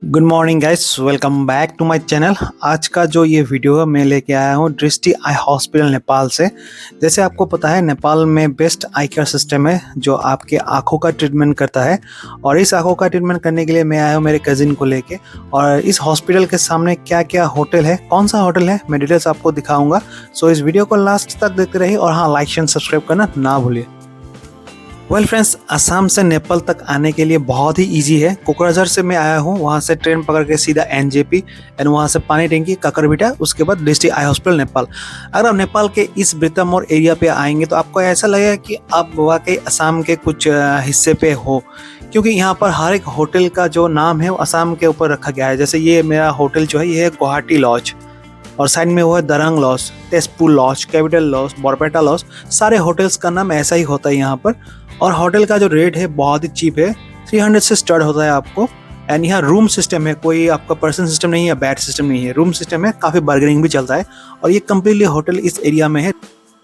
Good morning guys, welcome back to my channel. आज का जो ये वीडियो है मैं लेके आया हूँ दृष्टि आई हॉस्पिटल नेपाल से। जैसे आपको पता है नेपाल में बेस्ट आई केयर सिस्टम है जो आपके आंखों का ट्रीटमेंट करता है। और इस आंखों का ट्रीटमेंट करने के लिए मैं आया हूँ मेरे कजिन को लेके। और इस हॉस्पिटल के सामने क्या क्या होटल है, कौन सा होटल है, मैं डिटेल्स आपको दिखाऊंगा। सो इस वीडियो को लास्ट तक देखते रहिए और हाँ, लाइक एंड सब्सक्राइब करना ना भूलिए। वेल फ्रेंड्स, असम से नेपाल तक आने के लिए बहुत ही इजी है। कोकराझार से मैं आया हूँ, वहाँ से ट्रेन पकड़ के सीधा एनजेपी एंड वहाँ से पानी टंकी काकरबिटा, उसके बाद दृष्टि आई हॉस्पिटल नेपाल। अगर आप नेपाल के इस ब्रितामोर एरिया पे आएंगे तो आपको ऐसा लगेगा कि आप वाकई असम के कुछ हिस्से पे हो, क्योंकि यहाँ पर हर एक होटल का जो नाम है वो असम के ऊपर रखा गया है। जैसे ये मेरा होटल जो है ये है गुवाहाटी लॉज, और साइड में वो है Darrang lodge, Tezpur lodge, capital lodge, Barpeta lodge. सारे होटल्स का नाम ऐसा ही होता है यहाँ पर। और होटल का जो रेट है बहुत ही चीप है, 300 से स्टार्ट होता है आपको। एंड यहाँ रूम सिस्टम है, कोई आपका पर्सन सिस्टम नहीं है, बैड सिस्टम नहीं है, रूम सिस्टम है। काफ़ी बार्गेनिंग भी चलता है और ये कम्प्लीटली होटल इस एरिया में है।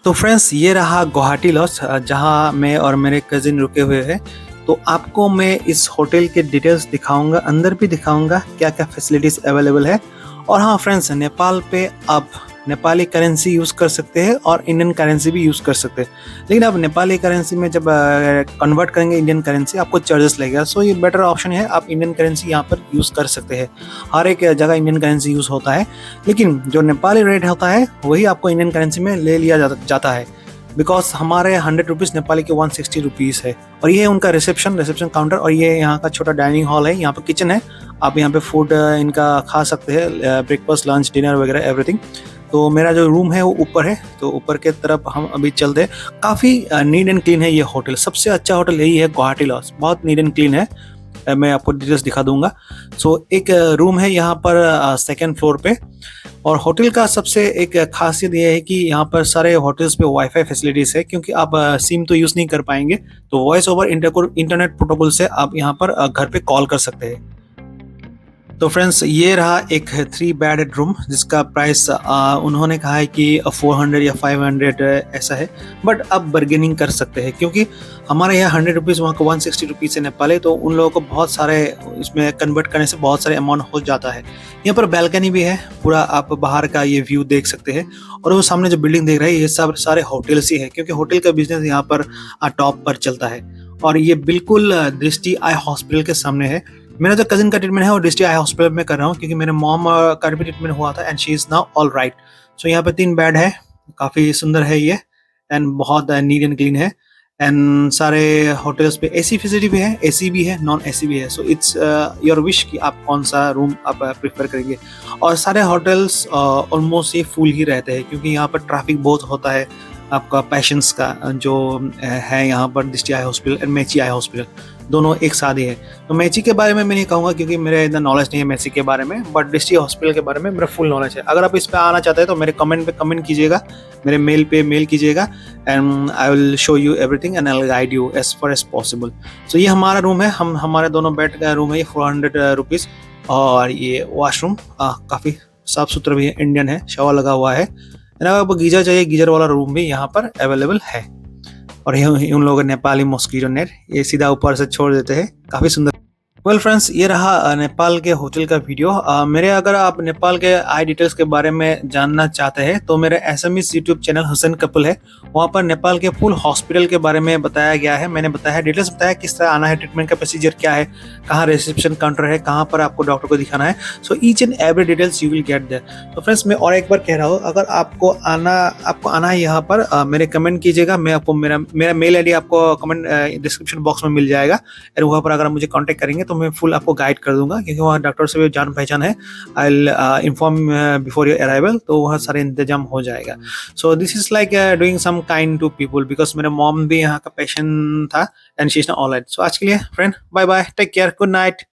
तो फ्रेंड्स, ये रहा गुवाहाटी लॉज जहाँ मैं और मेरे कजिन रुके हुए हैं। तो आपको मैं इस होटल के डिटेल्स दिखाऊंगा, अंदर भी दिखाऊंगा क्या क्या फैसिलिटीज़ अवेलेबल है। और हाँ फ्रेंड्स, नेपाल पे आप नेपाली करेंसी यूज़ कर सकते हैं और इंडियन करेंसी भी यूज़ कर सकते हैं। लेकिन आप नेपाली करेंसी में जब कन्वर्ट करेंगे इंडियन करेंसी, आपको चार्जेस लगेगा। सो ये बेटर ऑप्शन है, आप इंडियन करेंसी यहाँ पर यूज़ कर सकते हैं। हर एक जगह इंडियन करेंसी यूज़ होता है, लेकिन जो नेपाली रेट होता है वही आपको इंडियन करेंसी में ले लिया जाता है। बिकॉज हमारे 100 रुपीज़ नेपाली के 160 रुपीज़ है। और ये है उनका रिसेप्शन काउंटर, और ये यहाँ का छोटा डाइनिंग हॉल है। यहाँ पर किचन है, आप यहाँ पे फूड इनका खा सकते हैं, ब्रेकफास्ट, लंच, डिनर वगैरह एवरीथिंग। तो मेरा जो रूम है वो ऊपर है, तो ऊपर के तरफ हम अभी चलते हैं। काफ़ी नीट एंड क्लीन है ये होटल, सबसे अच्छा होटल यही है गुवाहाटी लॉज, बहुत नीट एंड क्लीन है। मैं आपको डिटेल्स दिखा दूंगा। सो एक रूम है यहाँ पर सेकेंड फ्लोर पे। और होटल का सबसे एक खासियत ये है कि यहाँ पर सारे होटल्स पे वाईफाई फैसिलिटीज़ है, क्योंकि आप सिम तो यूज़ नहीं कर पाएंगे, तो वॉइस ओवर इंटरनेट प्रोटोकॉल से आप यहाँ पर घर पे कॉल कर सकते हैं। तो फ्रेंड्स, ये रहा एक 3 बेड रूम जिसका प्राइस उन्होंने कहा है कि 400 या 500 ऐसा है। बट आप बार्गेनिंग कर सकते हैं, क्योंकि हमारे यहाँ 100 रुपीज़, वहाँ को 160 रुपीज़ से नेपाल है, तो उन लोगों को बहुत सारे इसमें कन्वर्ट करने से बहुत सारे अमाउंट हो जाता है। यहाँ पर बैल्कनी भी है, पूरा आप बाहर का ये व्यू देख सकते हैं। और वो सामने जो बिल्डिंग देख रहे हैं ये सब सारे होटल्स ही है, क्योंकि होटल का बिजनेस यहाँ पर टॉप पर चलता है। और ये बिल्कुल दृष्टि आई हॉस्पिटल के सामने है। मेरा जो कजिन का ट्रीटमेंट है वो दृष्टि आई हॉस्पिटल में कर रहा हूँ, क्योंकि मेरे मॉम का भी ट्रीटमेंट हुआ था and she is now all right. So यहाँ पे 3 बेड है, काफ़ी सुंदर है ये, एंड बहुत नीट एंड क्लीन है। एंड सारे होटल्स पे एसी फैसिलिटी भी है, एसी भी है, नॉन एसी भी है। सो इट्स योर विश कि आप कौन सा रूम आप प्रेफर करेंगे। और सारे होटल्स ऑलमोस्ट ये फुल ही रहते हैं, क्योंकि यहाँ पर ट्रैफिक बहुत होता है। आपका पैशंस का जो है यहाँ पर दृष्टि eye hospital and Mechi eye hospital दोनों एक साथ ही है। तो मेची के बारे में मैं नहीं कहूँगा, क्योंकि मेरे इतना नॉलेज नहीं है मेची के बारे में, बट दृष्टि हॉस्पिटल के बारे में मेरा फुल नॉलेज है। अगर आप इस पर आना चाहते हैं तो मेरे कमेंट पे कमेंट कीजिएगा, मेरे मेल पे मेल कीजिएगा, and I will show you everything and I will guide you as far as possible. So ये हमारा रूम है, हमारे दोनों बेड का रूम है, ये 400 रुपीज़। और ये वॉशरूम काफ़ी साफ़ सुथरा भी है, इंडियन है, शावर लगा हुआ है। अगर आपको गीजर चाहिए, गीजर वाला रूम भी यहाँ पर अवेलेबल है। और ये उन लोगों नेपाली मॉस्किटो नेट ये सीधा ऊपर से छोड़ देते हैं, काफ़ी सुंदर। वेल फ्रेंड्स, ये रहा नेपाल के होटल का वीडियो। मेरे अगर आप नेपाल के आई डिटेल्स के बारे में जानना चाहते हैं तो मेरे SMS YouTube channel Hussain couple है, वहाँ पर नेपाल के फुल हॉस्पिटल के बारे में बताया गया है। मैंने बताया है, डिटेल्स बताया किस तरह आना है, ट्रीटमेंट का प्रोसीजर क्या है, कहाँ रिसेप्शन काउंटर है, कहाँ पर आपको डॉक्टर को दिखाना है। So each and every details you will get there. तो फ्रेंड्स, मैं और एक बार कह रहा हूँ, अगर आपको आना है यहाँ पर, मेरे कमेंट कीजिएगा। मैं आपको मेरा मेल आई डी आपको कमेंट डिस्क्रिप्शन बॉक्स में मिल जाएगा। और वहाँ पर अगर आप मुझे कॉन्टैक्ट करेंगे तो मैं फुल आपको गाइड कर दूंगा, क्योंकि वहाँ डॉक्टर से भी जान पहचान है। I will inform before your arrival, तो वहाँ सारे इंतजाम हो जाएगा। So this is like doing some kind to people, because मेरा मॉम भी यहाँ का पेशेंट था and she is not alright. So आज के लिए friend, bye bye, take care, good night.